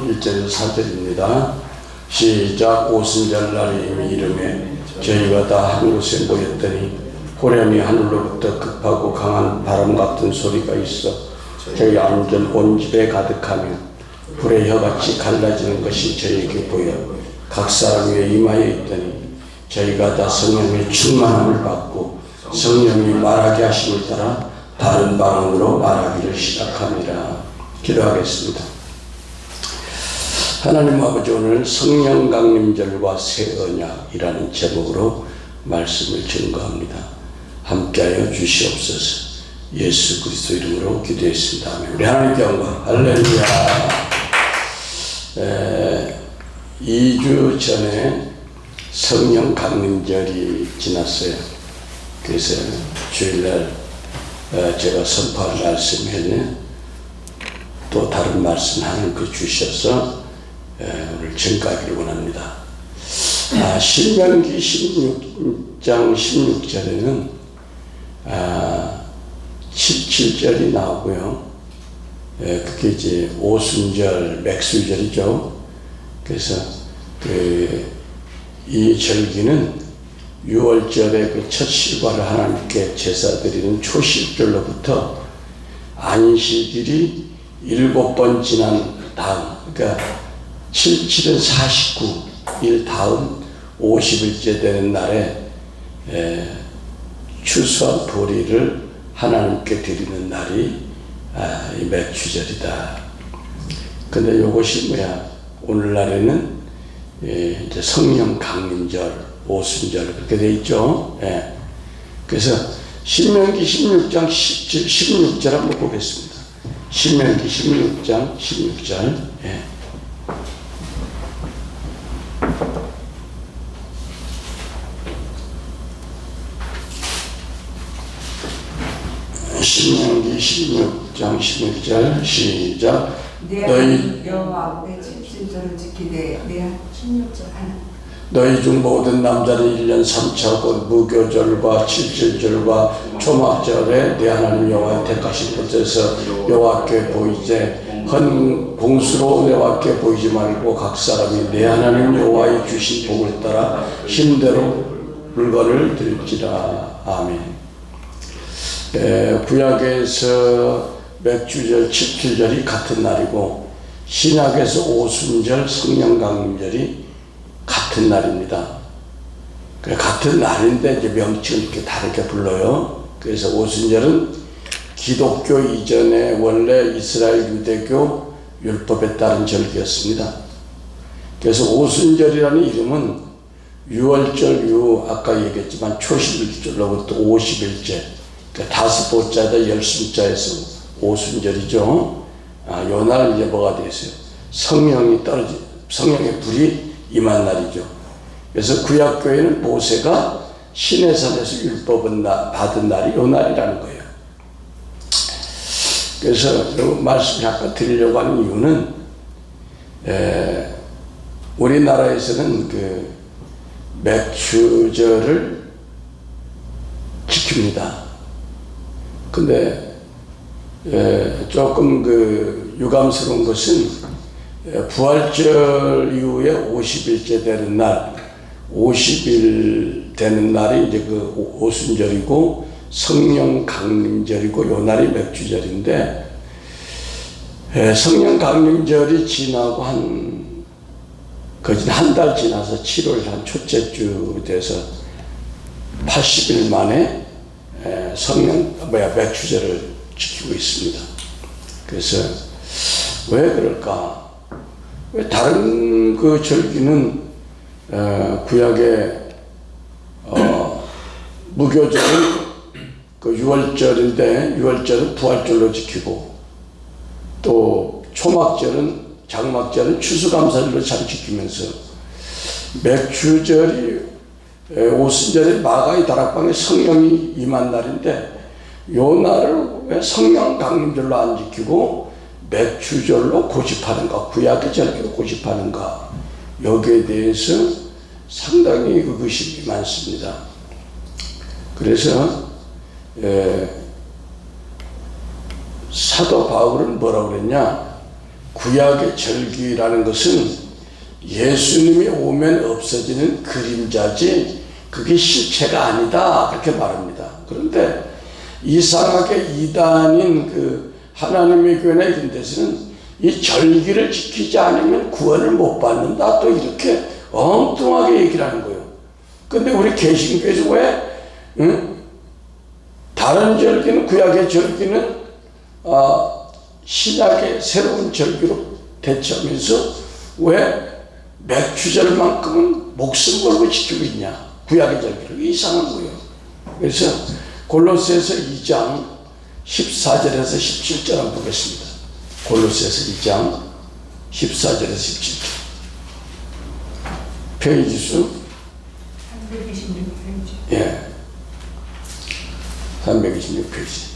1절 4절입니다. 시작. 오순절날의 이름에 저희가 다 한 곳에 모였더니 호련히 하늘로부터 급하고 강한 바람 같은 소리가 있어 저희 안전 온 집에 가득하며 불의 혀같이 갈라지는 것이 저희에게 보여 각 사람 위에 이마에 있더니 저희가 다 성령의 충만함을 받고 성령이 말하게 하심을 따라 다른 방언으로 말하기를 시작합니다. 기도하겠습니다. 하나님 아버지, 오늘 성령 강림절과 새 언약이라는 제목으로 말씀을 증거합니다. 함께하여 주시옵소서. 예수 그리스도 이름으로 기도했습니다. 아멘. 우리 하나님께 영광. 할렐루야. 2주 전에 성령 강림절이 지났어요. 그래서 주일날 제가 선포한 말씀에 또 다른 말씀 하나님 주셔서 오늘 증거하기를 원합니다. 신명기 16장 16절에는 17절이 나오고요. 그게 이제 오순절, 맥수절이죠. 그래서 이 절기는 6월절에 첫 실과를 하나님께 제사 드리는 초실절로부터 안식일이 7번 지난 다음, 그러니까 7은 49일 다음 50일째 되는 날에 추수한 보리를 하나님께 드리는 날이 이 맥주절이다. 근데 요것이 뭐야? 오늘날에는 이제 성령 강림절, 오순절 그렇게 돼 있죠. 그래서 신명기 16장 16절 한번 보겠습니다. 신명기 16장 16절. 신명기 16장 16절 시작. 너희 여호와 앞에 칠칠절을 지키되 16절 하나. 너희 중 모든 남자는 1년 3차 곧 무교절과 칠칠절과 초막절에 내 하나님 여호와의 택하신 곳에서 여호와께 보이되 헌 공수로 여호와께 보이지 말고 각 사람이 내 하나님 여호와의 주신 복을 따라 힘대로 물건을 들지라. 아멘. 구약에서 맥주절, 칠칠절이 같은 날이고 신약에서 오순절, 성령강림절이 같은 날입니다. 같은 날인데 이제 명칭을 이렇게 다르게 불러요. 그래서 오순절은 기독교 이전에 원래 이스라엘 유대교 율법에 따른 절기였습니다. 그래서 오순절이라는 이름은 6월절 이후 아까 얘기했지만 초실절로부터 50일째, 그러니까 5보자에다 열순자에서 오순절이죠. 요 날 이제 뭐가 되었어요? 성령의 불이 임한 날이죠. 그래서 구약교회는 모세가 시내산에서 율법을 받은 날이 요 날이라는 거예요. 그래서 이 말씀 잠깐 드리려고 하는 이유는 우리나라에서는 그 맥주절을 지킵니다. 근데 조금 유감스러운 것은 부활절 이후에 50일째 되는 날, 50일 되는 날이 이제 오순절이고 성령 강림절이고 요 날이 맥주절인데, 성령 강림절이 지나고 거진 한 달 지나서 7월 한 첫째 주 돼서 80일 만에 맥주절을 지키고 있습니다. 그래서 왜 그럴까? 왜 다른 절기는 구약의 무교절은 6월절인데 6월절은 부활절로 지키고 또 초막절은 장막절은 추수감사절로 잘 지키면서 맥주절이 오순절에 마가의 다락방에 성령이 임한 날인데 요 날을 왜 성령 강림절로 안 지키고 맥주절로 고집하는가, 구약의 절기로 고집하는가, 여기에 대해서 상당히 의심이 많습니다. 그래서 사도 바울은 뭐라고 그랬냐? 구약의 절기라는 것은 예수님이 오면 없어지는 그림자지 그게 실체가 아니다 그렇게 말합니다. 그런데 이상하게 이단인 그 하나님의 교회나 이런 데서는 이 절기를 지키지 않으면 구원을 못 받는다 또 이렇게 엉뚱하게 얘기를 하는 거예요. 근데 우리 개신교에서 왜 다른 절기는 구약의 절기는 신약의 새로운 절기로 대처하면서 왜 맥주절만큼은 목숨 걸고 지키고 있냐 구약의 절기를 이상한 거예요. 그래서 골로새서 2장 14절에서 17절 한번 보겠습니다. 골로새서 2장 14절에서 17절 페이지 수 326페이지. 예, 326페이지.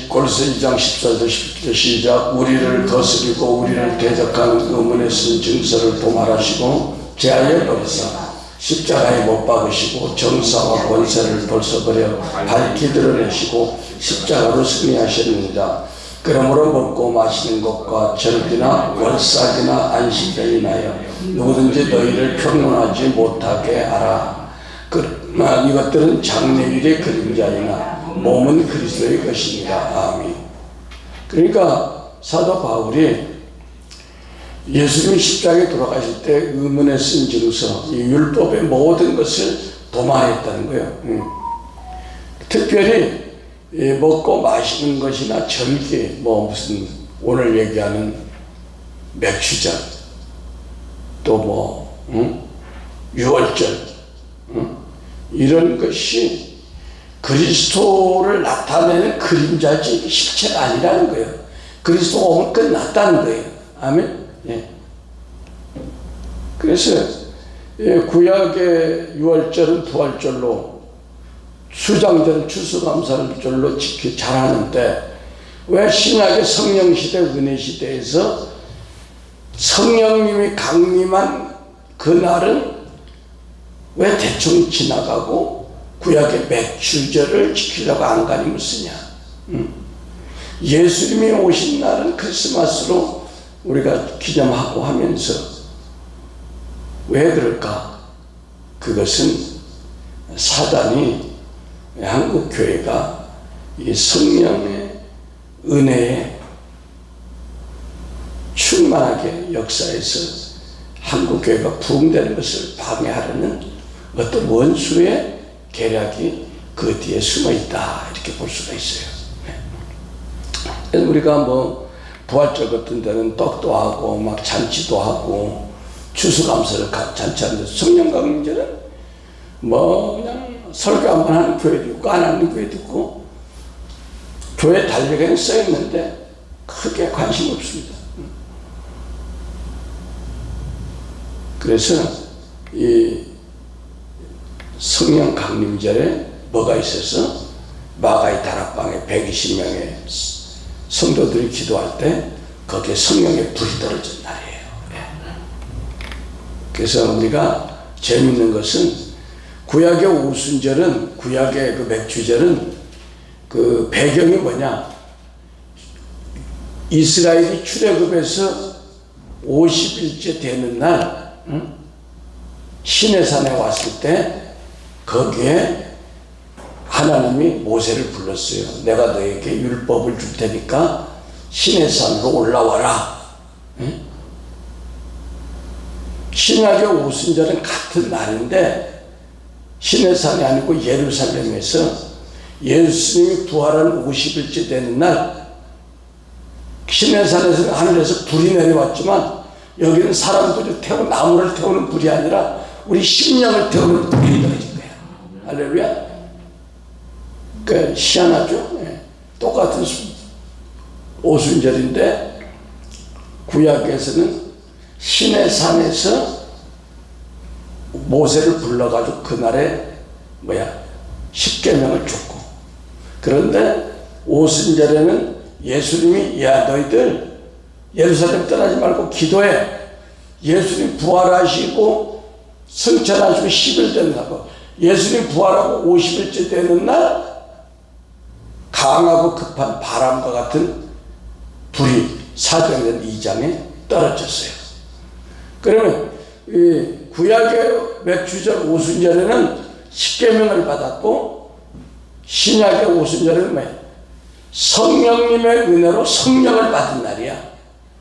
골로새 2장 14절 17절 시작. 우리를 거스리고 우리를 대적하는 의문에 쓴 증서를 도말하시고 제하여 버리사 십자가에 못 박으시고 정사와 권세를 벌써버려 밝히 드러내시고 십자가로 승리하셨느니라. 그러므로 먹고 마시는 것과 절기나 월삭이나 안식일을 인하여 누구든지 너희를 평론하지 못하게 하라. 이것들은 장래일의 그림자이나 몸은 그리스도의 것입니다. 아멘. 그러니까 사도 바울이 예수님이 십자가에 돌아가실 때 의문에 쓴 증서, 이 율법의 모든 것을 도말했다는 거예요. 특별히 먹고 마시는 것이나 절기, 뭐 무슨 오늘 얘기하는 맥주절, 또 뭐 유월절, 이런 것이 그리스도를 나타내는 그림자지 실체가 아니라는 거예요. 그리스도가 오면 끝났다는 거예요. 아멘. 예. 그래서 구약의 유월절은 부활절로, 수장절은 추수감사절로 잘하는데 왜 신약의 성령시대 은혜시대에서 성령님이 강림한 그날은 왜 대충 지나가고 구약의 맥주절을 지키려고 안간힘을 쓰냐. 예수님이 오신 날은 크리스마스로 우리가 기념하고 하면서 왜 그럴까? 그것은 사단이 한국교회가 이 성령의 은혜에 충만하게 역사에서 한국교회가 부흥되는 것을 방해하려는 어떤 원수의 계략이 그 뒤에 숨어 있다 이렇게 볼 수가 있어요. 그래서 우리가 뭐 부활절 같은 데는 떡도 하고 막 잔치도 하고 추수감사를 잔치하는데 성령 강림절은 뭐 그냥 설교 한번 하는 교회도 있고 안 하는 교회도 있고 교회 달력에는 써 있는데 크게 관심 없습니다. 그래서 이 성령 강림절에 뭐가 있어서 마가의 다락방에 120명의 성도들이 기도할 때 거기에 성령의 불이 떨어진 날이에요. 그래서 우리가 재밌는 것은 구약의 오순절은, 구약의 그 맥주절은 그 배경이 뭐냐? 이스라엘이 출애굽에서 50일째 되는 날 시내산에 왔을 때 거기에 하나님이 모세를 불렀어요. 내가 너에게 율법을 줄 테니까 시내산으로 올라와라. 신약의 오순절은 같은 날인데 시내산이 아니고 예루살렘에서 예수님이 부활한 50일째 되는 날 시내산에서 하늘에서 불이 내려왔지만 여기는 사람들이 나무를 태우는 불이 아니라 우리 심령을 태우는 불이 떨어진 거예요. 할렐루야. 그 희한하죠. 똑같은 오순절인데 구약에서는 시내산에서 모세를 불러가지고 그날에 십계명을 줬고, 그런데 오순절에는 예수님이 야 너희들 예루살렘 떠나지 말고 기도해. 예수님 부활하시고 승천하시고 10일 된다고. 예수님 부활하고 50일째 되는 날 강하고 급한 바람과 같은 불이 사도행전 2장에 떨어졌어요. 그러면 이 구약의 맥주절 오순절에는 십계명을 받았고 신약의 오순절은 뭐예요? 성령님의 은혜로 성령을 받은 날이야.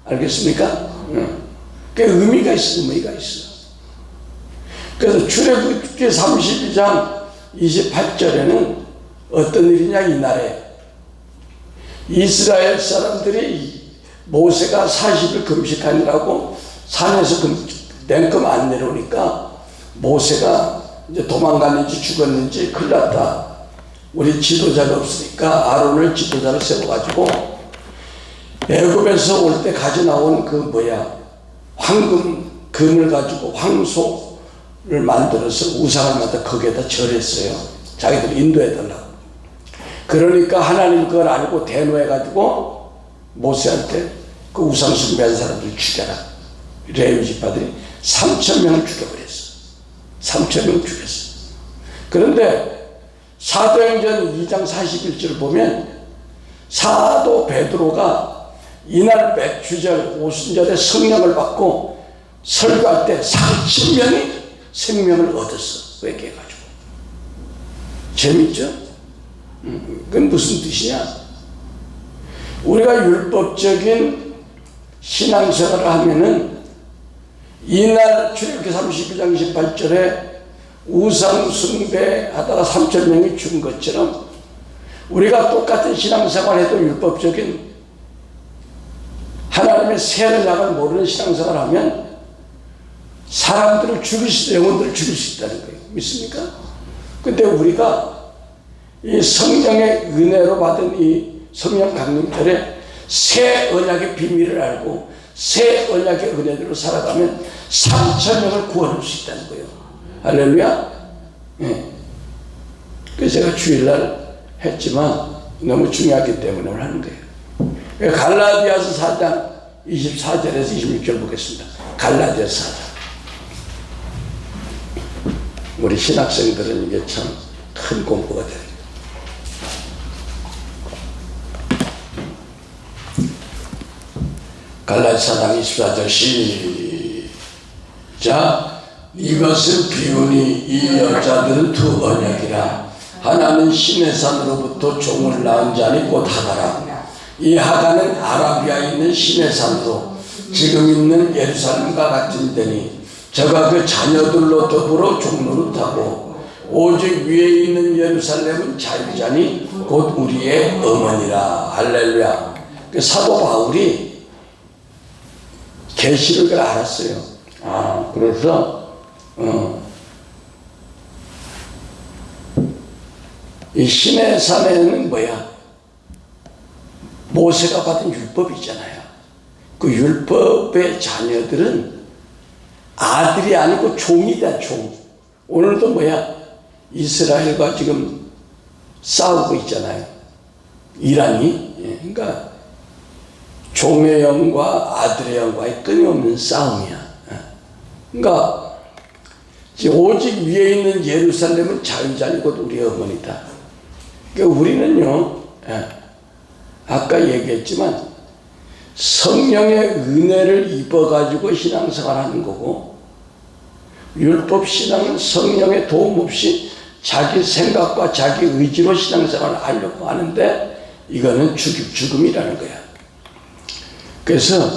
알겠습니까? 그 의미가 있어. 의미가 있어. 그래서 출애굽기 32장 28절에는 어떤 일이냐, 이날에 이스라엘 사람들이 모세가 40일 금식하느라고 산에서 냉큼 안 내려오니까 모세가 이제 도망갔는지 죽었는지 큰일 났다. 우리 지도자가 없으니까 아론을 지도자로 세워가지고 애굽에서 올 때 가져 나온 황금, 금을 가지고 황소를 만들어서 우상을 만들어 거기에다 절했어요. 자기들 인도해달라고. 그러니까 하나님 그걸 알고 대노해가지고 모세한테 그 우상 숭배한 사람들 죽여라. 레위 지파들이 3,000명을 죽여버렸어. 3,000명 죽였어. 그런데 사도행전 2장 41절을 보면 사도 베드로가 이날 맥주절 오순절에 성령을 받고 설교할 때 30명이 생명을 얻었어. 회개해가지고. 재밌죠? 그건 무슨 뜻이냐? 우리가 율법적인 신앙생활을 하면은 이날 출애굽기 32장 28절에 우상 숭배하다가 3,000명이 죽은 것처럼 우리가 똑같은 신앙생활 해도 율법적인 하나님의 세는 약을 모르는 신앙생활을 하면 사람들을 죽일 수, 영혼들을 죽일 수 있다는 거예요. 믿습니까? 근데 우리가 이 성령의 은혜로 받은 이 성령 강림절에 새 언약의 비밀을 알고 새 언약의 은혜대로 살아가면 3,000명을 구원할 수 있다는 거예요. 할렐루야. 예. 그래서 제가 주일날 했지만 너무 중요하기 때문에 오늘 하는 거예요. 갈라디아서 4장 24절에서 26절 보겠습니다. 갈라디아서 4장. 우리 신학생들은 이게 참 큰 공부가 돼요. 갈라디아서 4장 24절 시작. 이것을 비우니 이 여자들은 두 언약이라. 하나는 신의 산으로부터 종을 낳은 자니 곧 하가라. 이 하가는 아라비아에 있는 신의 산으로 지금 있는 예루살렘과 같은 데니 저가 그 자녀들로 더불어 종노릇하고 오직 위에 있는 예루살렘은 자유자니 곧 우리의 어머니라. 할렐루야. 그 사도 바울이 계시를 알았어요. 그래서 이 신의 산에는 뭐야? 모세가 받은 율법이 있잖아요. 그 율법의 자녀들은 아들이 아니고 종이다, 종. 오늘도 뭐야? 이스라엘과 지금 싸우고 있잖아요. 이란이. 그러니까 종의 영과 아들의 영과의 끊임없는 싸움이야. 그러니까 오직 위에 있는 예루살렘은 자유자니 곧 우리의 어머니다. 그러니까 우리는요, 아까 얘기했지만 성령의 은혜를 입어가지고 신앙생활하는 거고, 율법 신앙은 성령의 도움 없이 자기 생각과 자기 의지로 신앙생활을 하려고 하는데 이거는 죽음이라는 거야. 그래서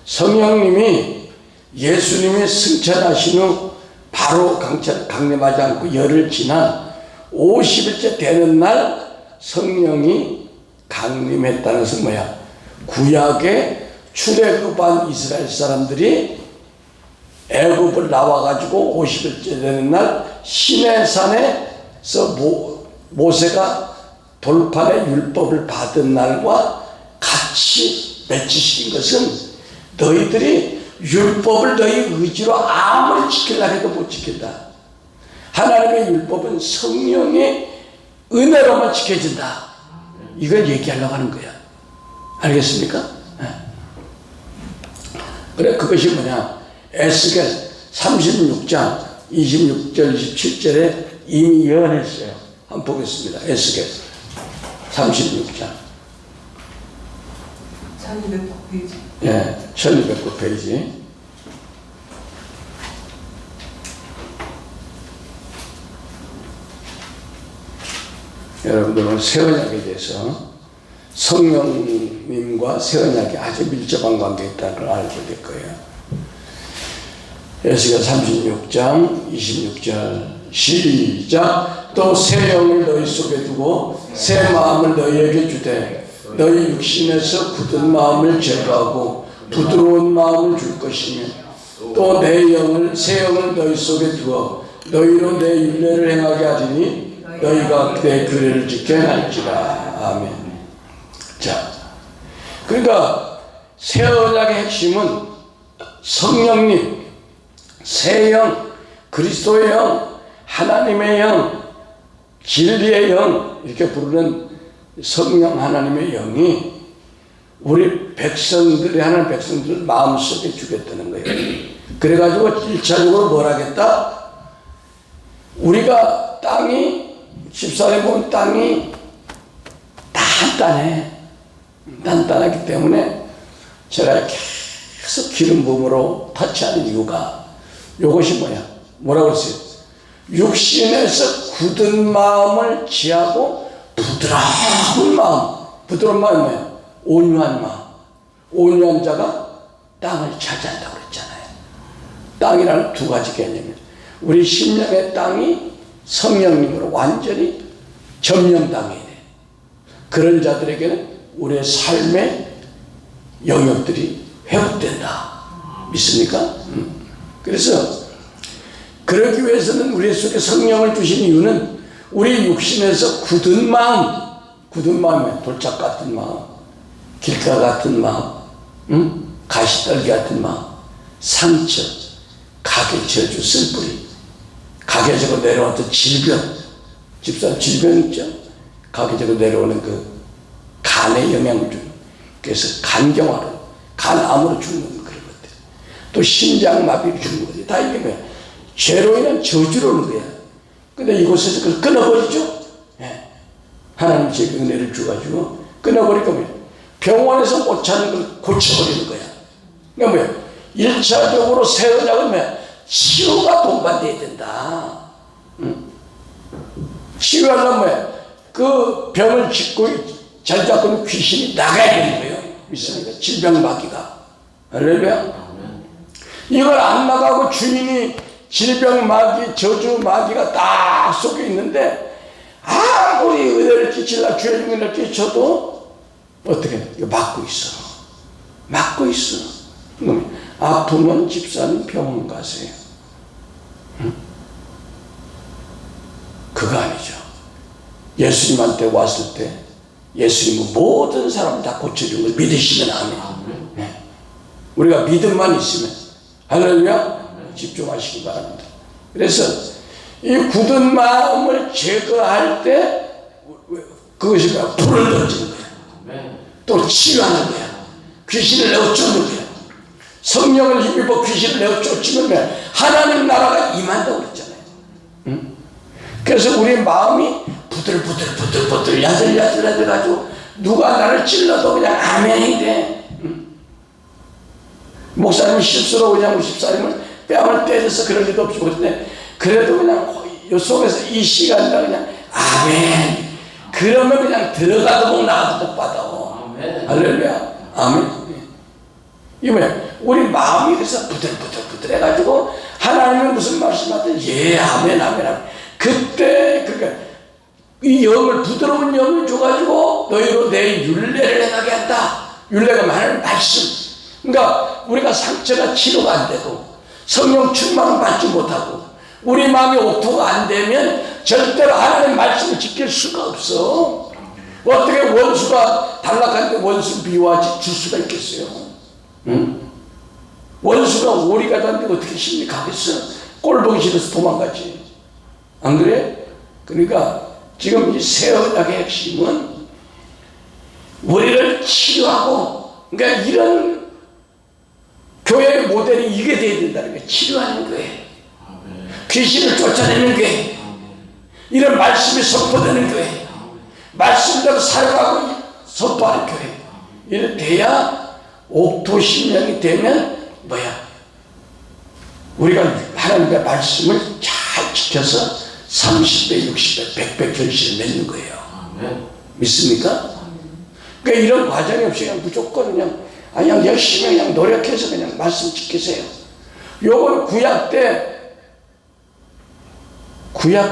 성령님이 예수님이 승천하신 후 바로 강림하지 않고 열흘 지난 50일째 되는 날 성령이 강림했다는 것은 뭐야? 구약의 출애굽한 이스라엘 사람들이 애굽을 나와가지고 50일째 되는 날 시내산에서 모세가 돌판의 율법을 받은 날과 같이 매치시킨 것은 너희들이 율법을 너희 의지로 아무리 지키려 해도 못 지킨다. 하나님의 율법은 성령의 은혜로만 지켜진다. 이걸 얘기하려고 하는 거야. 알겠습니까? 그래, 그것이 뭐냐? 에스겔 36장 26절 27절에 이미 예언했어요. 한번 보겠습니다. 에스겔 36장 1209페이지. 예, 1209페이지. 여러분들 오늘 새 언약에 대해서 성령님과 새 언약이 아주 밀접한 관계가 있다는 걸 알게 될 거예요. 에스겔 36장 26절 시작. 또 새 영을 너희 속에 두고 새 마음을 너희에게 주되 너희 육신에서 굳은 마음을 제거하고 부드러운 마음을 줄 것이며 또 내 영을 새 영을 너희 속에 두어 너희로 내 율례를 행하게 하리니 너희가 내 규례를 지켜 행할지라. 아멘. 자, 그러니까 새 언약의 핵심은 성령님, 새 영, 그리스도의 영, 하나님의 영, 진리의 영 이렇게 부르는 성령 하나님의 영이 우리 백성들이 하나님 백성들 마음속에 주겠다는 거예요. 그래가지고 1차적으로 뭘 하겠다? 우리가 땅이 집사에 본 땅이 단단해. 단단하기 때문에 제가 계속 기름 부음으로 터치하는 이유가 이것이 뭐야? 뭐라고 했어요? 육신에서 굳은 마음을 지하고 부드러운 마음. 부드러운 마음이 뭐야? 온유한 마음. 온유한 자가 땅을 차지한다고 그랬잖아요. 땅이라는 두 가지 개념이에요. 우리 심령의 땅이 성령님으로 완전히 점령당해야 돼. 그런 자들에게는 우리의 삶의 영역들이 회복된다. 믿습니까? 그래서 그러기 위해서는 우리 속에 성령을 주신 이유는 우리 육신에서 굳은 마음에 돌짝 같은 마음, 길가 같은 마음, 가시떨기 같은 마음, 상처, 가게 저주, 쓴뿌리, 가게적으로 내려왔던 질병, 집사람 질병 있죠? 가게적으로 내려오는 그 간에 영향을 주는, 그래서 간경화로, 간암으로 죽는 그런 것들, 또 심장마비로 죽는 것들, 다 이게 뭐야? 죄로 인한 저주로 오는 거야. 근데 이곳에서 그걸 끊어버리죠? 예. 하나님 제 은혜를 주가지고 끊어버리니까 뭐야? 병원에서 못 찾는 걸 고쳐버리는 거야. 그러니까 뭐야? 1차적으로 새 언약은 뭐야? 치유가 동반돼야 된다. 치유하려면 뭐야? 그 병을 잘 잡고 있는 귀신이 나가야 되는 거예요. 믿습니까? 질병마귀가. 할렐루야. 이걸 안 나가고 주인이 질병마귀, 저주마귀가 딱 속에 있는데 아무리 은혜를 끼치려 주의 은혜를 끼쳐도 어떻게 이거 막고 있어. 막고 있어. 아프면 집사님 병원 가세요. 그거 아니죠. 예수님한테 왔을 때 예수님은 모든 사람을 다 고쳐주는 걸 믿으시면 아멘. 네. 우리가 믿음만 있으면 할렐루야 집중하시기 바랍니다. 그래서 이 굳은 마음을 제거할 때 그것이 뭐야? 불을 던지는 거야. 또 치유하는 거야. 귀신을 내어 쫓는 거야. 성령을 힘입어 귀신을 내어 쫓으면 하나님 나라가 임한다고 그랬잖아요. 응? 그래서 우리 마음이 부들부들 야들야들해가지고 누가 나를 찔러도 그냥 아멘이 돼. 응? 목사님이 실수로 그냥 우리 집사님을 뺨을 때려서 그럴 리도 없이 그랬는데 그래도 그냥 요 속에서 이 시간이라 그냥 아멘. 그러면 그냥 들어가도 못 나가도 못 받아. 할렐루야. 아멘. 이게 뭐야? 우리 마음이 그래서 부들부들 해가지고 하나님은 무슨 말씀하든 예 아멘 아멘 아멘. 그때 그러니까 이 영을 부드러운 영을 줘가지고 너희로 내 율례를 행하게 한다. 율례가 하나님 말씀. 그러니까 우리가 상처가 치료가 안 되고 성령 충만을 받지 못하고 우리 마음이 오토가 안 되면 절대로 하나님 말씀을 지킬 수가 없어. 어떻게 원수가 단락한데 원수 미워하지 줄 수가 있겠어요? 응? 원수가 오리가 단데 어떻게 심리 가겠어? 꼴 보기 싫어서 도망가지. 안 그래? 그러니까 지금 이 새 언약의 핵심은 우리를 치유하고, 그러니까 이런 교회의 모델이 이게 돼야 된다는 거예요. 치료하는 교회, 귀신을 쫓아내는 교회, 이런 말씀이 선포되는 교회, 말씀대로 살아가고 선포하는 교회, 이래 돼야 옥토신령이 되면 뭐야? 우리가 하나님의 말씀을 잘 지켜서 30배, 60배, 100배 결실을 맺는 거예요. 믿습니까? 그러니까 이런 과정이 없이 그냥 무조건 그냥 열심히 그냥 노력해서 그냥 말씀 지키세요. 요건 구약 때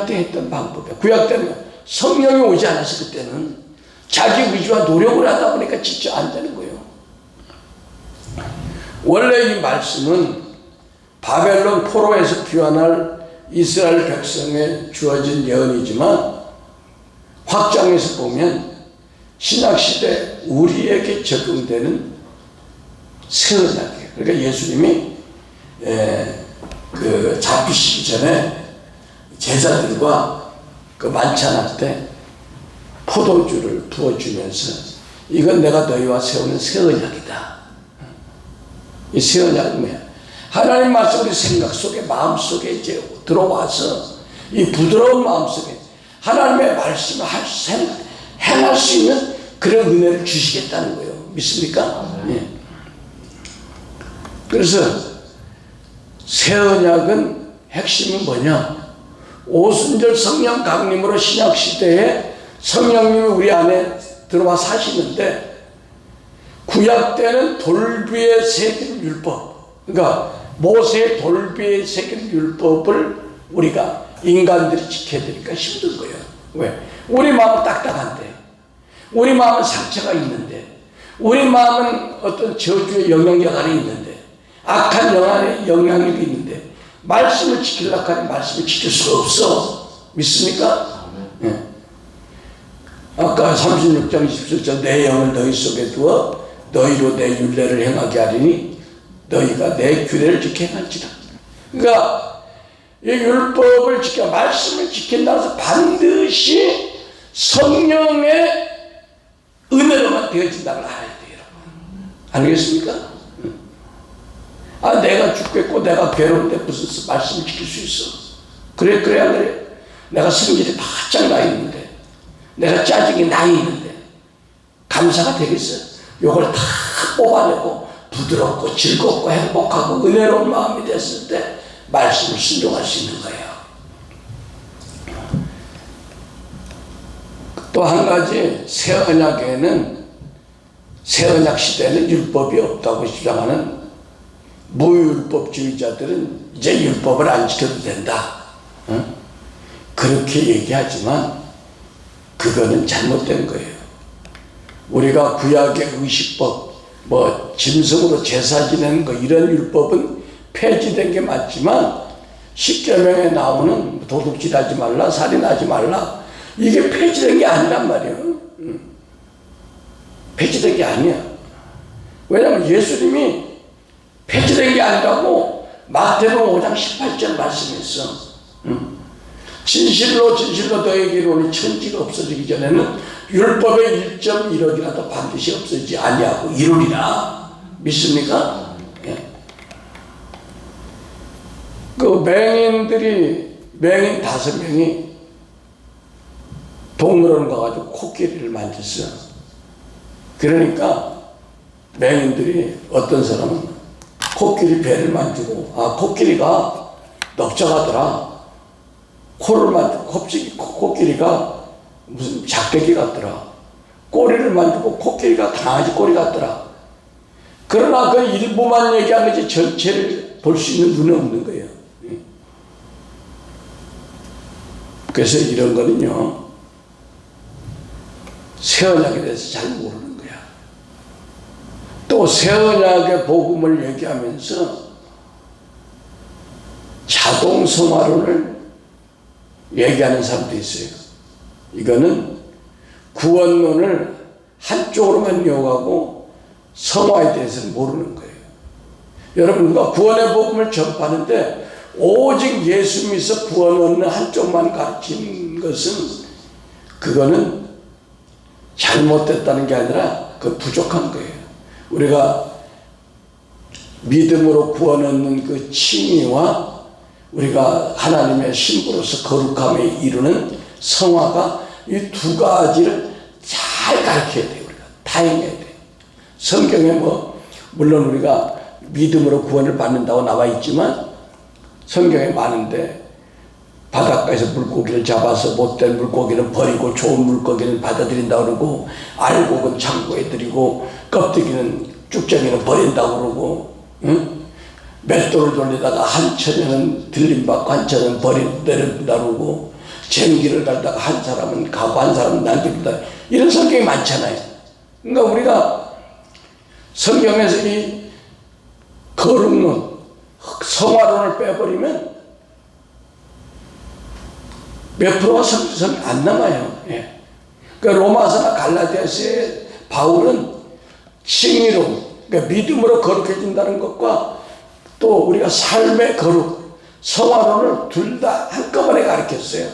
했던 방법이에요. 구약 때는 성령이 오지 않아서 그때는 자기 의지와 노력을 하다 보니까 직접 안 되는 거예요. 원래 이 말씀은 바벨론 포로에서 귀환할 이스라엘 백성에 주어진 예언이지만 확장해서 보면 신약시대 우리에게 적용되는 새 언약이에요. 그러니까 예수님이 그 잡히시기 전에 제자들과 그 만찬할 때 포도주를 부어주면서 이건 내가 너희와 세우는 새 언약이다. 이 새 언약은 뭐야? 하나님 말씀이 생각 속에 마음 속에 이제 들어와서 이 부드러운 마음 속에 하나님의 말씀을 행할 수 있는 그런 은혜를 주시겠다는 거예요. 믿습니까? 네. 그래서 새 언약은 핵심은 뭐냐? 오순절 성령 강림으로 신약시대에 성령님이 우리 안에 들어와 사시는데 구약 때는 돌비에 새긴 율법, 그러니까 모세의 돌비에 새긴 율법을 우리가 인간들이 지켜야 되니까 힘든 거예요. 왜? 우리 마음은 딱딱한데, 우리 마음은 상처가 있는데, 우리 마음은 어떤 저주의 영향력 아래 있는데, 악한 영향력이 있는데 말씀을 지키려고 하니 말씀을 지킬 수가 없어. 믿습니까? 네. 아까 36장 27절 내 영을 너희 속에 두어 너희로 내 율례를 행하게 하리니 너희가 내 규례를 지켜 행할지라. 그러니까 이 율법을 지켜 말씀을 지킨다고 해서 반드시 성령의 은혜로만 되어진다는 걸 알아야 돼요. 알겠습니까? 내가 죽겠고 내가 괴로운데 무슨 말씀을 지킬 수 있어? 그래야 그래. 내가 성질이 바짝 나 있는데, 내가 짜증이 나 있는데 감사가 되겠어요? 요걸 다 뽑아내고 부드럽고 즐겁고 행복하고 은혜로운 마음이 됐을 때 말씀을 순종할 수 있는 거예요. 또 한 가지, 새 언약 시대에는 율법이 없다고 주장하는 무율법주의자들은 이제 율법을 안 지켜도 된다. 그렇게 얘기하지만 그거는 잘못된 거예요. 우리가 구약의 의식법, 짐승으로 제사 지내는 거 이런 율법은 폐지된 게 맞지만 십계명에 나오는 도둑질하지 말라, 살인하지 말라, 이게 폐지된 게 아니란 말이에요. 폐지된 게 아니야. 왜냐하면 예수님이 폐지된 게 아니라고 마태복음 5장 18절 말씀했어. 진실로 너에게 이르노니 천지가 없어지기 전에는 율법의 1.1억이라도 반드시 없어지지 아니하고 이루리라. 믿습니까? 예. 그 맹인 5명이 동물원 가가지고 코끼리를 만졌어. 그러니까 맹인들이 어떤 사람은 코끼리 배를 만지고 코끼리가 넓적하더라. 코를 만지고 코끼리가 무슨 작대기 같더라. 꼬리를 만지고 코끼리가 강아지 꼬리 같더라. 그러나 그 일부만 얘기한 거지 전체를 볼 수 있는 눈은 없는 거예요. 그래서 이런 거는요, 새 언약에 대해서 잘 모르는 거야. 또 새 언약의 복음을 얘기하면서 자동성화론을 얘기하는 사람도 있어요. 이거는 구원론을 한쪽으로만 이용하고 성화에 대해서는 모르는 거예요. 여러분, 누가 구원의 복음을 전파하는데 오직 예수 믿어 구원 얻는 한쪽만 가르친 것은 그거는 잘못됐다는 게 아니라 그 부족한 거예요. 우리가 믿음으로 구원 얻는 그 칭의와 우리가 하나님의 신부로서 거룩함에 이루는 성화가 이 두 가지를 잘 가르쳐야 돼요. 우리가 다 행해야 돼요. 성경에 물론 우리가 믿음으로 구원을 받는다고 나와 있지만 성경에 많은데 바닷가에서 물고기를 잡아서 못된 물고기는 버리고 좋은 물고기는 받아들인다고 그러고 알곡은 창고에 들이고 껍데기는 쭉정이는 버린다고 그러고 맷돌을 돌리다가 한 처녀는 들림받고 한 처녀는 내려준다고 그러고 쟁기를 달다가 한 사람은 가고 한 사람은 남겨준다 이런 성경이 많잖아요. 그러니까 우리가 성경에서 이 거룩론 성화론을 빼버리면 몇 프로가 성경이 안 남아요. 예. 그러니까 로마서나 갈라디아서의 바울은 칭의론, 그러니까 믿음으로 거룩해진다는 것과 또 우리가 삶의 거룩, 성화론을 둘 다 한꺼번에 가르쳤어요.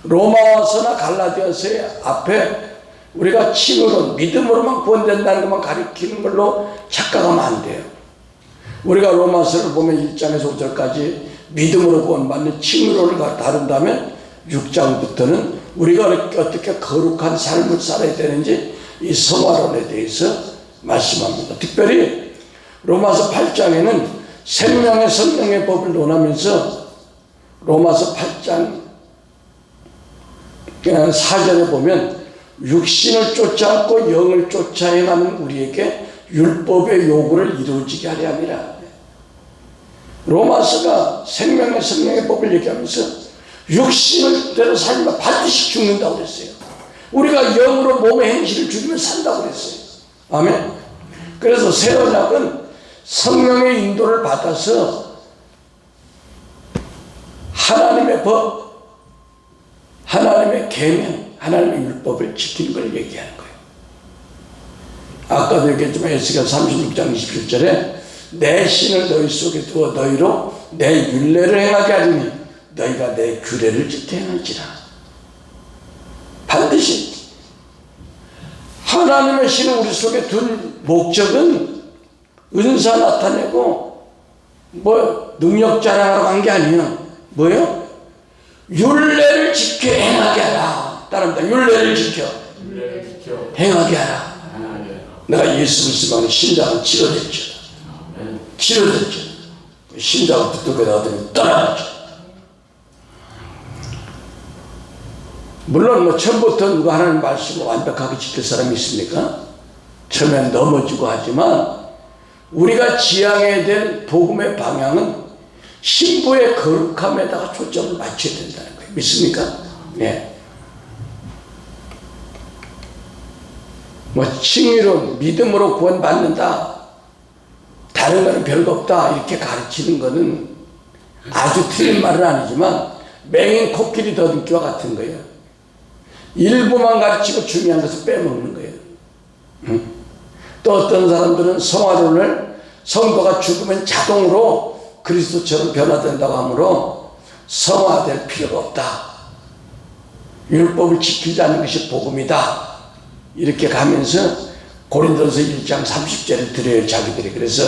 로마서나 갈라디아서의 앞에 우리가 칭의론, 믿음으로만 구원된다는 것만 가르치는 걸로 착각하면 안 돼요. 우리가 로마서를 보면 1장에서 5절까지 믿음으로 구원받는 칭의론을 다룬다면 6장부터는 우리가 어떻게 거룩한 삶을 살아야 되는지 이 성화론에 대해서 말씀합니다. 특별히 로마서 8장에는 생명의 성령의 법을 논하면서 로마서 8장 4절에 보면 육신을 쫓아 않고 영을 쫓아 행하는 우리에게 율법의 요구를 이루어지게 하려 함이라. 로마서가 생명의 성령의 법을 얘기하면서 육신을 대로 살면 반드시 죽는다고 그랬어요. 우리가 영으로 몸의 행실을 죽이면 산다고 그랬어요. 아멘. 그래서 새 언약은 성령의 인도를 받아서 하나님의 법, 하나님의 계명, 하나님의 율법을 지키는 걸 얘기하는 거예요. 아까도 얘기했지만 에스겔 36장 27절에 내 신을 너희 속에 두어 너희로 내 율례를 행하게 하리니 너희가 내 규례를 지켜 행할지라. 반드시 하나님의 신을 우리 속에 둔 목적은 은사 나타내고 능력 자랑하러 간 게 아니에요. 뭐예요? 율례를 지켜 행하게 하라. 따라합니다. 율례를 지켜 행하게 하라. 내가 예수 그리스도만의 심장은 치료됐죠. 치료됐죠. 심장을 붙들고 나가더니 떠나갔죠. 물론 처음부터 누가 하나님 말씀을 완벽하게 지킬 사람이 있습니까? 처음엔 넘어지고 하지만 우리가 지향해야 될 복음의 방향은 신부의 거룩함에다가 초점을 맞춰야 된다는 거예요. 믿습니까? 네. 칭의론, 믿음으로 구원받는다. 다른 거는 별거 없다. 이렇게 가르치는 거는 아주 틀린 말은 아니지만 맹인 코끼리 더듬기와 같은 거예요. 일부만 가르치고 중요한 것을 빼먹는 거예요. 또 어떤 사람들은 성화론을 성도가 죽으면 자동으로 그리스도처럼 변화된다고 하므로 성화될 필요가 없다. 율법을 지키지 않는 것이 복음이다. 이렇게 가면서 고린도서 1장 30절을 드려요. 자기들이. 그래서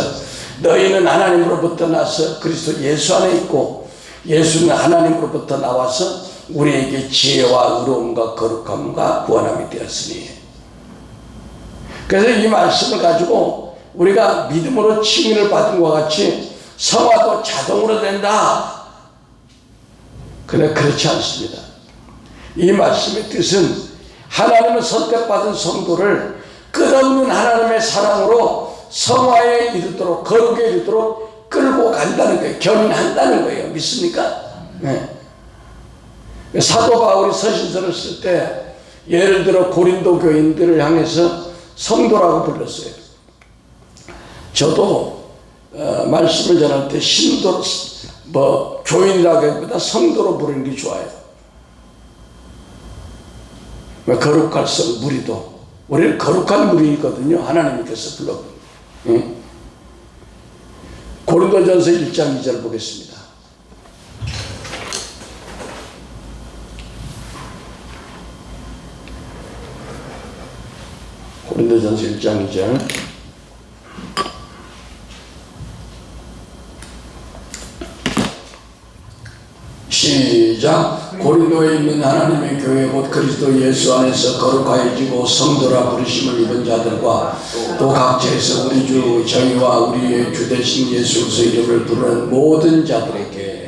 너희는 하나님으로부터 나서 그리스도 예수 안에 있고 예수는 하나님으로부터 나와서 우리에게 지혜와 의로움과 거룩함과 구원함이 되었으니. 그래서 이 말씀을 가지고 우리가 믿음으로 칭의를 받은 것과 같이 성화도 자동으로 된다. 그러나 그렇지 않습니다. 이 말씀의 뜻은 하나님은 선택받은 성도를 끝없는 하나님의 사랑으로 성화에 이르도록 거룩에 이르도록 끌고 간다는 거예요. 견인한다는 거예요. 믿습니까? 네. 사도 바울이 서신서를 쓸 때 예를 들어 고린도 교인들을 향해서 성도라고 불렀어요. 저도 말씀을 전할 때 신도 교인이라기보다 성도로 부르는 게 좋아요. 거룩할성 무리도 우리는 거룩한 무리이거든요. 하나님께서 불렀고. 고린도전서 1장 2절 보겠습니다. 고린도전서 1장 2절. 시작. 고린도에 있는 하나님의 교회 곧 그리스도 예수 안에서 거룩하여지고 성도라 부르심을 입은 자들과 또 각처에서 우리 주 저희와 우리의 주 되신 예수 그리스도 이름을 부르는 모든 자들에게.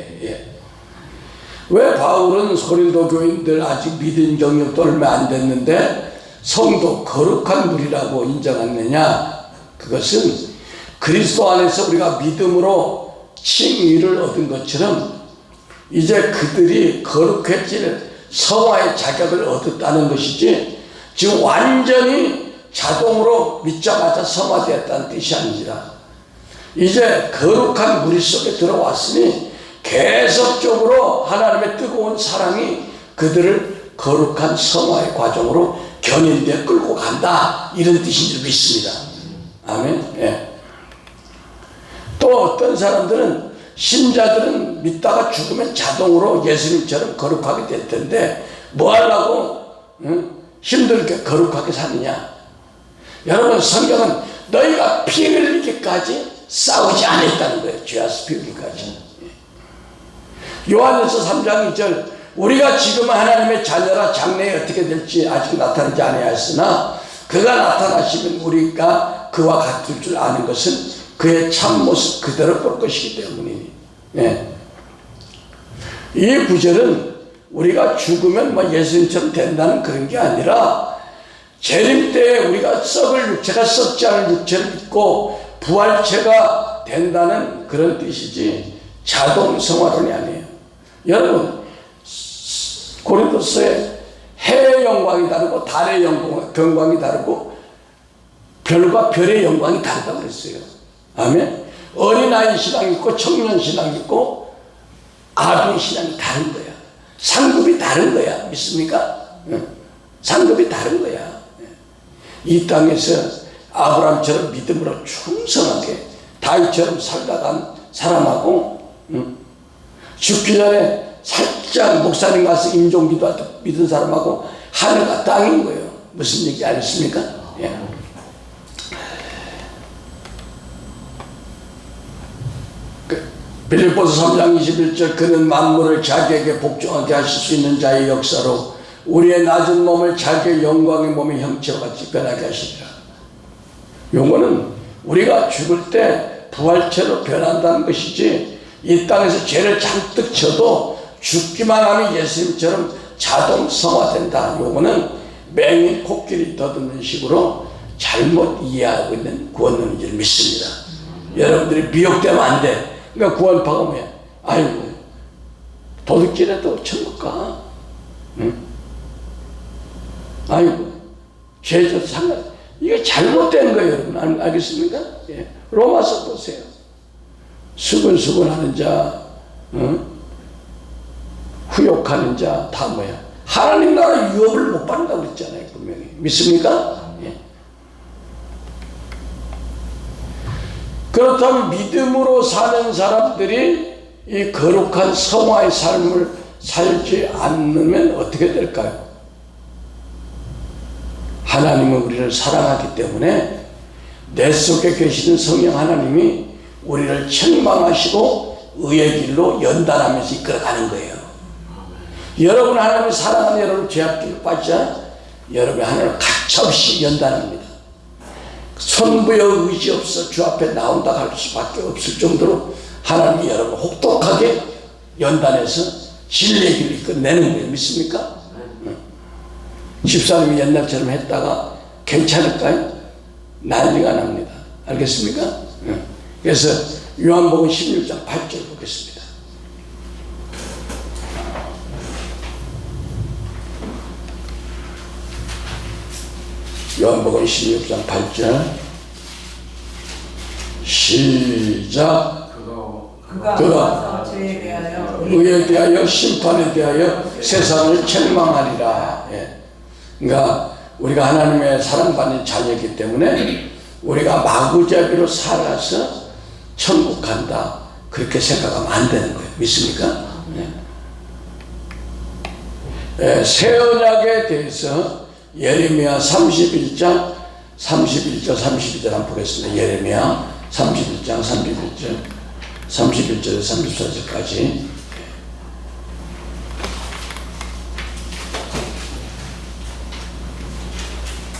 왜 바울은 고린도 교인들 아직 믿은 경력도 얼마 안 됐는데 성도 거룩한 무리라고 인정했느냐? 그것은 그리스도 안에서 우리가 믿음으로 칭의를 얻은 것처럼 이제 그들이 거룩해질 성화의 자격을 얻었다는 것이지, 지금 완전히 자동으로 믿자마자 성화되었다는 뜻이 아닙니다. 이제 거룩한 무리 속에 들어왔으니 계속적으로 하나님의 뜨거운 사랑이 그들을 거룩한 성화의 과정으로 견인되어 끌고 간다, 이런 뜻인 줄 믿습니다. 아멘. 예. 또 어떤 사람들은, 신자들은 믿다가 죽으면 자동으로 예수님처럼 거룩하게 될 텐데 뭐 하려고 힘들게 거룩하게 사느냐? 여러분, 성경은 너희가 피 흘리기까지 싸우지 않았다는 거예요. 죄와서 피 흘리기까지. 요한일서 3장 2절, 우리가 지금 하나님의 자녀라 장래에 어떻게 될지 아직 나타나지 아니하였으나 그가 나타나시면 우리가 그와 같을 줄 아는 것은 그의 참모습 그대로 볼 것이기 때문이니. 이 구절은 우리가 죽으면 뭐 예수님처럼 된다는 그런 게 아니라, 재림 때에 우리가 썩을 육체가 썩지 않을 육체를 입고 부활체가 된다는 그런 뜻이지 자동 성화론이 아니에요. 여러분, 고린도서에 해의 영광이 다르고 달의 영광이 다르고 별과 별의 영광이 다르다고 그랬어요. 아멘. 어린아이 신앙이 있고 청년 신앙이 있고 아동 신앙이 다른 거야. 상급이 다른 거야. 믿습니까? 상급이 다른 거야. 이 땅에서 아브라함처럼 믿음으로 충성하게 다윗처럼 살다간 사람하고 죽기 전에 살짝 목사님 가서 임종기도 믿은 사람하고 하늘과 땅인 거예요. 무슨 얘기 아십니까? 빌립보서 3장 21절, 그는 만물을 자기에게 복종하게 하실 수 있는 자의 역사로 우리의 낮은 몸을 자기의 영광의 몸의 형체와 같이 변하게 하시리라. 요거는 우리가 죽을 때 부활체로 변한다는 것이지, 이 땅에서 죄를 잔뜩 쳐도 죽기만 하면 예수님처럼 자동 성화된다, 요거는 맹인 코끼리 더듬는 식으로 잘못 이해하고 있는 구원론인 줄 믿습니다. 여러분들이 미혹되면 안 돼. 그러니까 구원파가 뭐야? 아이고, 도둑질해도 천국 가. 아이고, 죄져도 상관. 이게 잘못된 거예요, 여러분. 알겠습니까? 로마서 보세요. 수근수근하는 자, 후욕하는 자, 다 뭐야? 하나님 나라 유업을 못 받는다고 그랬잖아요, 분명히. 믿습니까? 그렇다면 믿음으로 사는 사람들이 이 거룩한 성화의 삶을 살지 않으면 어떻게 될까요? 하나님은 우리를 사랑하기 때문에 내 속에 계시는 성령 하나님이 우리를 책망하시고 의의 길로 연단하면서 이끌어가는 거예요. 여러분, 하나님을 사랑하는 여러분 죄악길로 빠지자 여러분이 하나님을 가차없이 연단합니다. 선부여 의지 없어 주 앞에 나온다 할 수밖에 없을 정도로 하나님이 여러분 혹독하게 연단해서 진리의 길을 이끌어내는 거예요. 믿습니까? 집사님이 옛날처럼 했다가 괜찮을까요? 난리가 납니다. 알겠습니까? 그래서 요한복음 16장 8절 보겠습니다. 요한복음 16장 8절 시작. 그가 의에 대하여 심판에 대하여 세상을 책망하리라. 그러니까 우리가 하나님의 사랑받는 자녀이기 때문에 우리가 마구잡이로 살아서 천국 간다, 그렇게 생각하면 안 되는 거예요. 믿습니까? 새 언약에 대해서 예레미야 31장 32절 한번 보겠습니다. 예레미야 31장 31절에서 34절까지.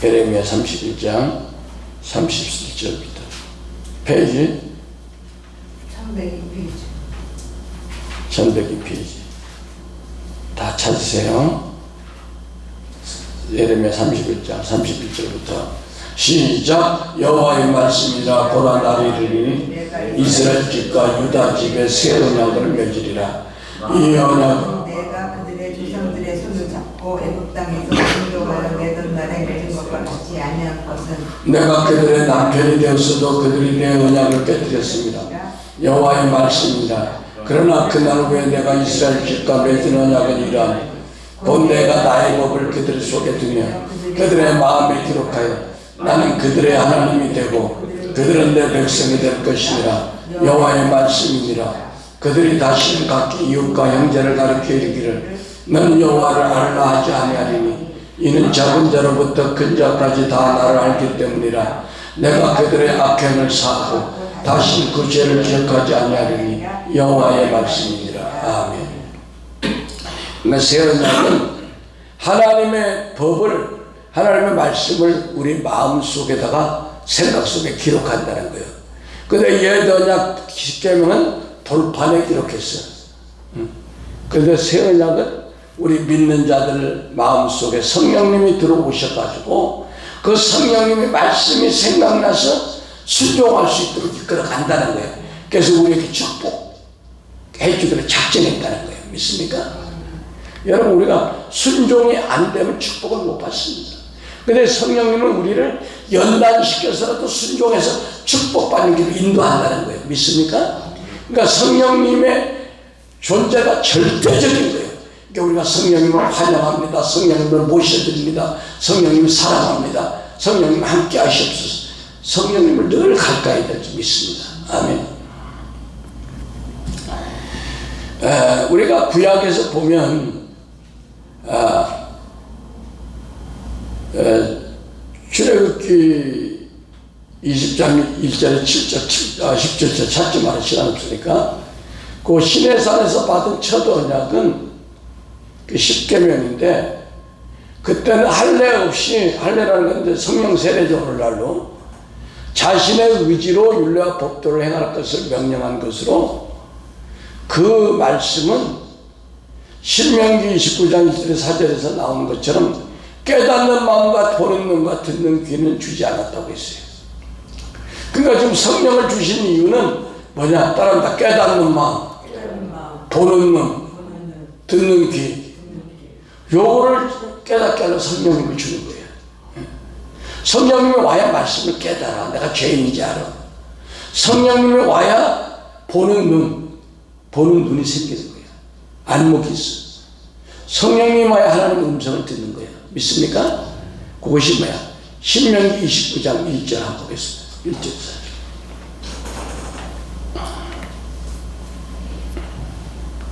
예레미야 31장 37절부터 페이지 302페이지. 1102페이지 다 찾으세요. 예레미야 31장 31절부터 시작. 여호와의 말씀이라. 보라 날이 이르리니 이스라엘 집과 유다 집에 새 언약을 맺으리라. 이 언약은 내가 그들의 조상들의 손을 잡고 애굽 땅에서 인도하여 내던 날에 맺은 것과 같이 아니한 것은 내가 그들의 남편이 되었어도 그들이 내 언약을 깨뜨렸습니다. 여호와의 말씀이라. 그러나 그날 후에 내가 이스라엘 집과 맺은 언약은 이러하니 곧 내가 나의 법을 그들 속에 두며 그들의 마음에 기록하여 나는 그들의 하나님이 되고 그들은 내 백성이 될 것이니라. 여호와의 말씀이니라. 그들이 다시는 각기 이웃과 형제를 가르쳐 이르기를 너는 여호와를 알라 하지 아니하리니 이는 작은 자로부터 큰 자까지 다 나를 알기 때문이라. 내가 그들의 악행을 사하고 다시 그 죄를 기억하지 아니하리니 여호와의 말씀이니라. 아멘. 그러니까 새 언약은 하나님의 법을, 하나님의 말씀을 우리 마음 속에다가 생각 속에 기록한다는 거예요. 근데 옛 언약 십계명은 돌판에 기록했어요. 그런데 새 언약은 우리 믿는 자들 마음 속에 성령님이 들어오셔가지고 그 성령님의 말씀이 생각나서 순종할 수 있도록 이끌어간다는 거예요. 그래서 우리에게 축복해 주기를 작정했다는 거예요. 믿습니까? 여러분, 우리가 순종이 안 되면 축복을 못 받습니다. 근데 성령님은 우리를 연단시켜서라도 순종해서 축복받는 길로 인도한다는 거예요. 믿습니까? 그러니까 성령님의 존재가 절대적인 거예요. 그러니까 우리가 성령님을 환영합니다. 성령님을 모셔드립니다. 성령님을 사랑합니다. 성령님 함께 하시옵소서. 성령님을 늘 가까이 될 줄 믿습니다. 아멘. 우리가 구약에서 보면 출애굽기 20장 1절에 10절째 찾지 말을 시간 없으니까 그 시내산에서 받은 첫 언약은 그 십계명인데 그때는 할례 없이, 할례라는 건데 성령 세례죠. 오늘날로 자신의 의지로 율례와 법도를 행할 것을 명령한 것으로 그 말씀은 신명기 29장 1절의 4절에서 나오는 것처럼 깨닫는 마음과 보는 눈과 듣는 귀는 주지 않았다고 했어요. 그러니까 지금 성령을 주신 이유는 뭐냐? 따라합니다. 깨닫는 마음, 보는 눈, 듣는 귀. 요거를 깨닫게 하는 성령님을 주는 거예요. 성령님이 와야 말씀을 깨달아. 내가 죄인인지 알아. 성령님이 와야 보는 눈이 생기는 거예요. 안목이 있어. 성령님이 와야 하나님의 음성을 듣는 거예요. 믿습니까? 그것이 뭐야? 신명기 29장 1절 한번 보겠습니다. 1절 4절.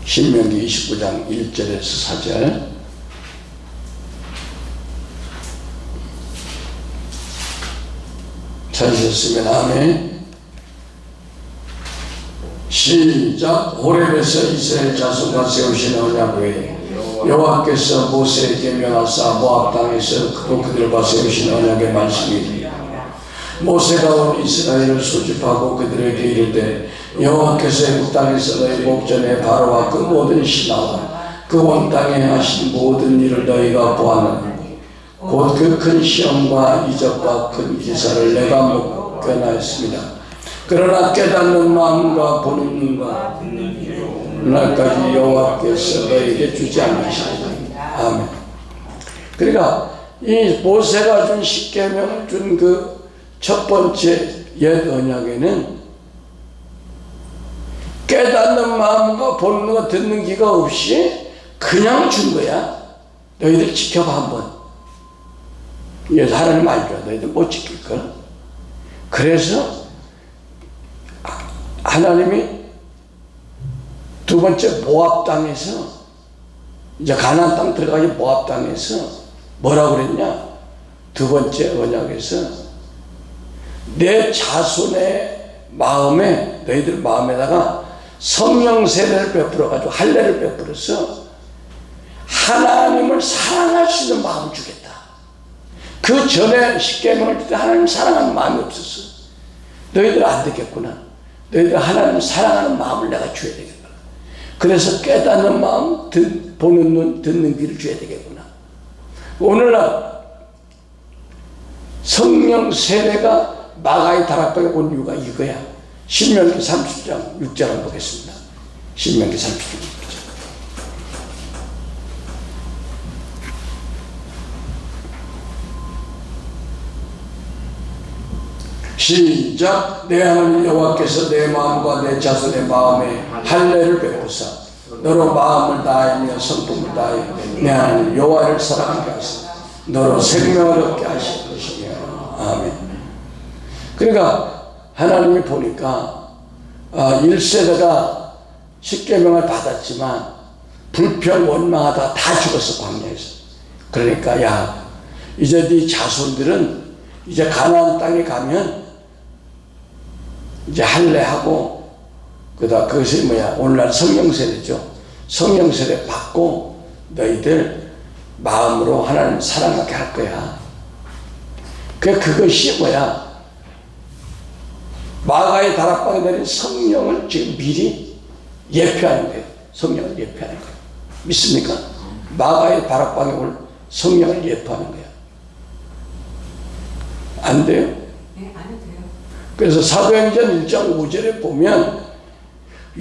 신명기 29장 1절에서 4절. 찾으셨으면 아멘. 시작. 호렙에서 이스라엘 자손과 세우신 언약 외에 여호와께서 모세에게 명하사 모압 땅에서 또 그들과 세우신 언약의 말씀이 모세가 온 이스라엘을 소집하고 그들에게 이르되 여호와께서 애굽 땅에서 너희 목전에 바로와 그 모든 신하와 그 온 땅에 하신 모든 일을 너희가 보았느니 곧 그 큰 시험과 이적과 큰 기사를 내가 목견하였습니다. 그러나 깨닫는 마음과 보는 눈과 날까지 여호와께서 너에게 주지 않으시리니. 아멘. 그러니까 이 모세가 준 십계명을 준 그 첫 번째 옛 언약에는 깨닫는 마음과 보는 눈과 듣는 귀가 없이 그냥 준 거야. 너희들 지켜봐 한번. 이래서 하나님 알죠. 너희들 못 지킬걸. 그래서 하나님이 두 번째 모압 땅에서 이제 가나안 땅 들어가기 모압 땅에서 뭐라고 그랬냐? 두 번째 언약에서 내 자손의 마음에, 너희들 마음에다가 성령 세례를 베풀어 가지고 할례를 베풀어서 하나님을 사랑할 수 있는 마음을 주겠다. 그 전에 십계명을 때 하나님 사랑하는 마음이 없었어. 너희들 안 되겠구나. 너희들 하나님 사랑하는 마음을 내가 줘야 되겠구나. 그래서 깨닫는 마음, 보는 눈, 듣는 귀를 줘야 되겠구나. 오늘날 성령 세례가 마가의 다락방에 온 이유가 이거야. 신명기 30장 6절 한번 보겠습니다. 신명기 30장 6절. 시작. 내 하나님 여호와께서 내 마음과 내 자손의 마음에 할례를 베푸사 너로 마음을 다하며 성품을 다하여 내 하나님 여호와를 사랑하게 하사 너로 생명을 얻게 하실 것이며. 아멘. 그러니까 하나님이 보니까 1세대가 십계명을 받았지만 불평 원망하다 다 죽었어, 광야에서. 그러니까 야, 이제 네 자손들은 이제 가나안 땅에 가면 이제 할례하고, 그것이 뭐야? 오늘날 성령세례죠. 성령세례 받고 너희들 마음으로 하나님 사랑하게 할 거야. 그것이 뭐야? 마가의 다락방에 내린 성령을 지금 미리 예표하는 거예요. 성령을 예표하는 거예요. 믿습니까? 마가의 다락방에 올 성령을 예표하는 거예요. 안 돼요? 네, 안 해도 돼요. 그래서 사도행전 1장 5절에 보면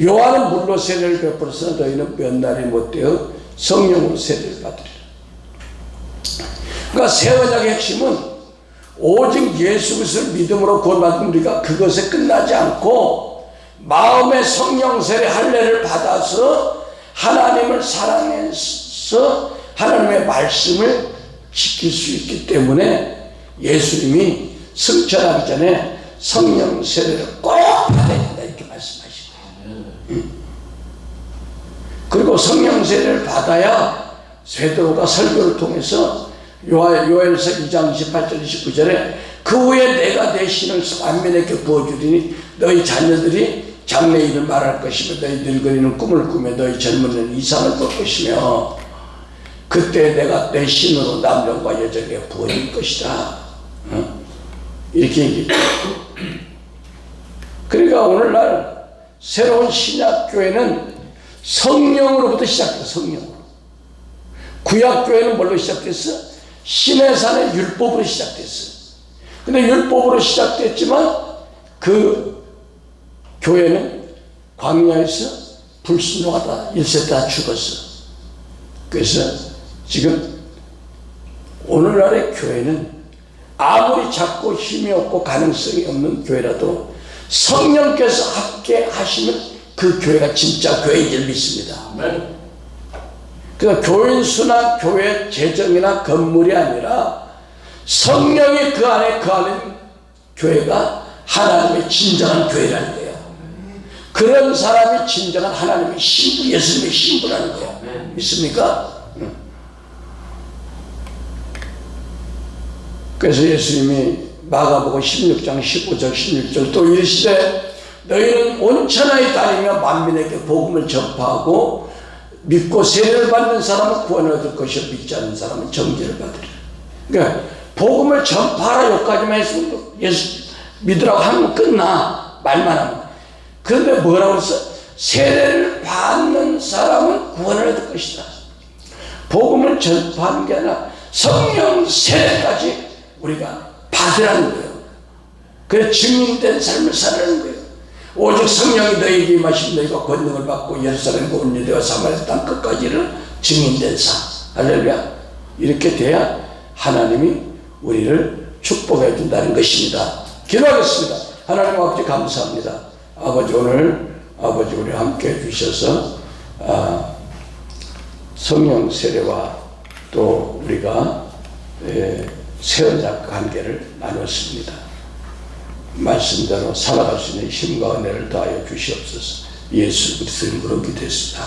요한은 물로 세례를 베풀었으나 너희는 몇 날이 못되어 성령으로 세례를 받으리라. 그러니까 새 언약의 핵심은 오직 예수 그리스도를 믿음으로 구원받은 우리가 그것에 끝나지 않고 마음의 성령 세례 할례를 받아서 하나님을 사랑해서 하나님의 말씀을 지킬 수 있기 때문에 예수님이 승천하기 전에 성령 세례를 꼭 받아야 된다 이렇게 말씀하신 거예요. 그리고 성령 세례를 받아야 베드로가 설교를 통해서 요엘서 2장 28절 29절에 그 후에 내가 내 신을 만민에게 부어주리니 너희 자녀들이 장래 일을 말할 것이며 너희 늙은이는 꿈을 꾸며 너희 젊은이는 이상을 볼 것이며 그때 내가 내 신으로 남녀와 여자에게 부어줄 것이다. 이렇게 얘기했죠. 그러니까 오늘날 새로운 신약교회는 성령으로부터 시작됐어. 성령으로. 구약교회는 뭘로 시작됐어? 신의 산의 율법으로 시작됐어. 근데 율법으로 시작됐지만 그 교회는 광야에서 불순종하다 1세대 다 죽었어. 그래서 지금 오늘날의 교회는 아무리 작고 힘이 없고 가능성이 없는 교회라도 성령께서 함께 하시면 그 교회가 진짜 교회인 줄 믿습니다. 그러니까 교인 수나 교회 재정이나 건물이 아니라 성령이 그 안에 거하는 교회가 하나님의 진정한 교회라는 거예요. 그런 사람이 진정한 하나님의 신부, 예수님의 신부라는 거예요. 믿습니까? 그래서 예수님이 마가복음 16장 15절 16절 또 이르시되 너희는 온 천하에 다니며 만민에게 복음을 전파하고 믿고 세례를 받는 사람은 구원을 얻을 것이요 믿지 않는 사람은 정죄를 받으리라. 그러니까 복음을 전파하라 여기까지만 했으면 예수 믿으라고 하면 끝나. 말만 하면. 그런데 뭐라고 했어? 세례를 받는 사람은 구원을 얻을 것이다. 복음을 전파하는 게 아니라 성령 세례까지 우리가 받으라는 거예요. 그래서 증인된 삶을 살라는 거예요. 오직 성령이 너희에게 임하시면 너희가 권능을 받고 예루살렘과 온 유대와 사마리아 땅 끝까지를 증인된 사. 할렐루야. 이렇게 돼야 하나님이 우리를 축복해 준다는 것입니다. 기도하겠습니다. 하나님 아버지 감사합니다. 아버지 오늘 아버지 우리 함께 해주셔서 성령 세례와 또 우리가 새 언약 관계를 나눴습니다. 말씀대로 살아갈 수 있는 힘과 은혜를 더하여 주시옵소서. 예수 그리스도의 이름으로 기도했습니다.